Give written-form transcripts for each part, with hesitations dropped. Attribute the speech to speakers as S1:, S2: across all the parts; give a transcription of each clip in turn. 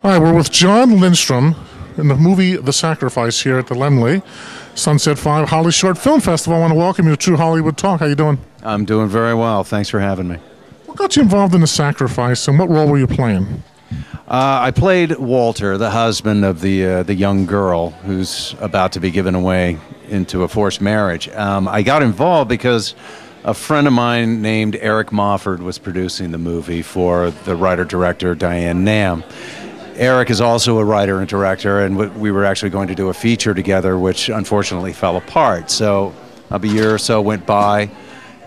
S1: Hi, we're with Jon Lindstrom in the movie The Sacrifice here at the Lemley Sunset 5 Holly Short Film Festival. I want to welcome you to True Hollywood Talk. How you doing?
S2: I'm doing very well. Thanks for having me.
S1: What got you involved in The Sacrifice, and what role were you playing?
S2: I played Walter, the husband of the young girl who's about to be given away into a forced marriage. I got involved because a friend of mine named Eric Mofford was producing the movie for the writer-director Diane Nam. Eric is also a writer and director, and we were actually going to do a feature together, which unfortunately fell apart. So a year or so went by.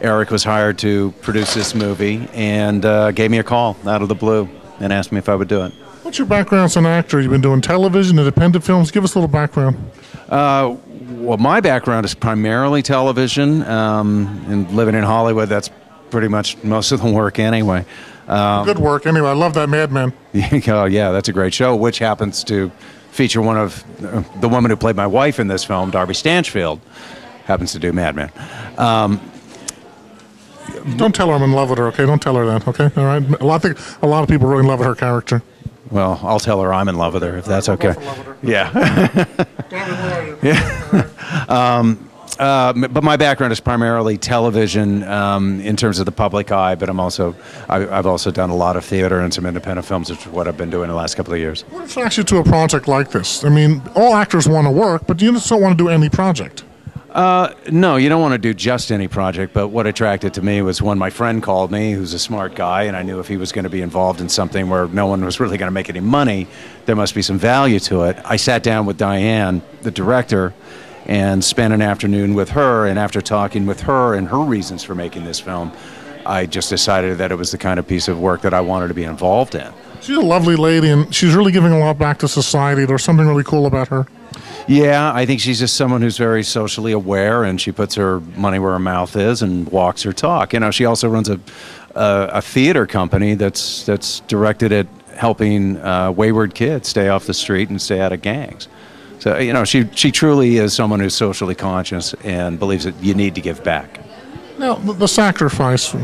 S2: Eric was hired to produce this movie and gave me a call out of the blue and asked me if I would do it.
S1: What's your background as an actor? You've been doing television, independent films. Give us a little background.
S2: Well, my background is primarily television, and living in Hollywood, that's pretty much most of the work anyway.
S1: Good work. Anyway, I love that Mad Men.
S2: Oh, yeah, that's a great show, which happens to feature one of the woman who played my wife in this film, Darby Stanchfield, happens to do Mad Men.
S1: Don't tell her I'm in love with her, okay? Don't tell her that, okay? All right? A lot of people really love her character.
S2: Well, I'll tell her I'm in love with her, if that's okay. Yeah. But my background is primarily television in terms of the public eye, but I've also done a lot of theater and some independent films, which is what I've been doing the last couple of years.
S1: What attracts you to a project like this? I mean, all actors want to work, but you just don't want to do any project.
S2: No, you don't want to do just any project, but what attracted to me was when my friend called me, who's a smart guy, and I knew if he was going to be involved in something where no one was really going to make any money, there must be some value to it. I sat down with Diane, the director, and spent an afternoon with her, and after talking with her and her reasons for making this film, I just decided that it was the kind of piece of work that I wanted to be involved in.
S1: She's a lovely lady, and she's really giving a lot back to society. There's something really cool about her.
S2: Yeah, I think she's just someone who's very socially aware, and she puts her money where her mouth is and walks her talk. You know, she also runs a theater company that's directed at helping wayward kids stay off the street and stay out of gangs. So, you know, she truly is someone who's socially conscious and believes that you need to give back.
S1: Now, the Sacrifice,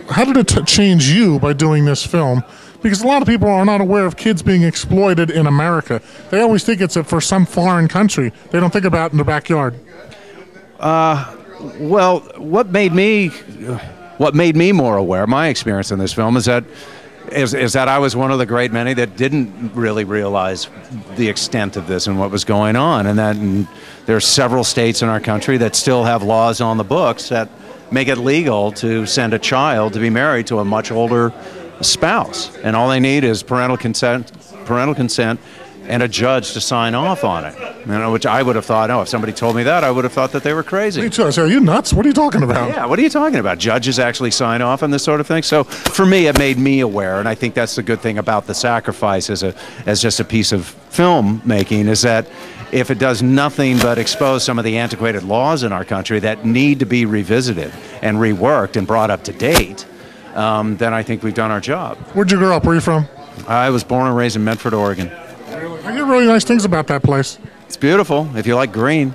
S1: how did it change you by doing this film? Because a lot of people are not aware of kids being exploited in America. They always think it's for some foreign country. They don't think about it in their backyard.
S2: Well, what made me more aware, my experience in this film, is that I was one of the great many that didn't really realize the extent of this and what was going on, and that there are several states in our country that still have laws on the books that make it legal to send a child to be married to a much older spouse, and all they need is parental consent and a judge to sign off on it. You know, which I would have thought, if somebody told me that, I would have thought that they were crazy.
S1: Me too. I say, are you nuts? What are you talking about?
S2: Yeah, what are you talking about? Judges actually sign off on this sort of thing. So for me, it made me aware, and I think that's the good thing about The Sacrifice as just a piece of filmmaking, is that if it does nothing but expose some of the antiquated laws in our country that need to be revisited and reworked and brought up to date, then I think we've done our job.
S1: Where'd you grow up? Where are you from?
S2: I was born and raised in Medford, Oregon.
S1: I hear really nice things about that place.
S2: It's beautiful if you like green.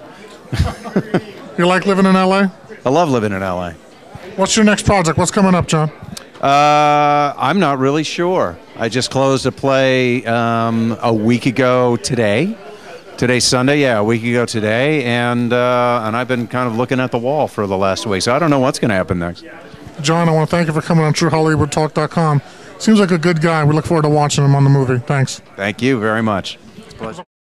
S1: You like living in L.A.?
S2: I love living in L.A. What's
S1: your next project? What's coming up, Jon?
S2: I'm not really sure. I just closed a play a week ago today. Today's Sunday, yeah, a week ago today, and I've been kind of looking at the wall for the last week, so I don't know what's going to happen next.
S1: Jon, I want to thank you for coming on truehollywoodtalk.com. Seems like a good guy. We look forward to watching him on the movie. Thanks.
S2: Thank you very much. It's a pleasure.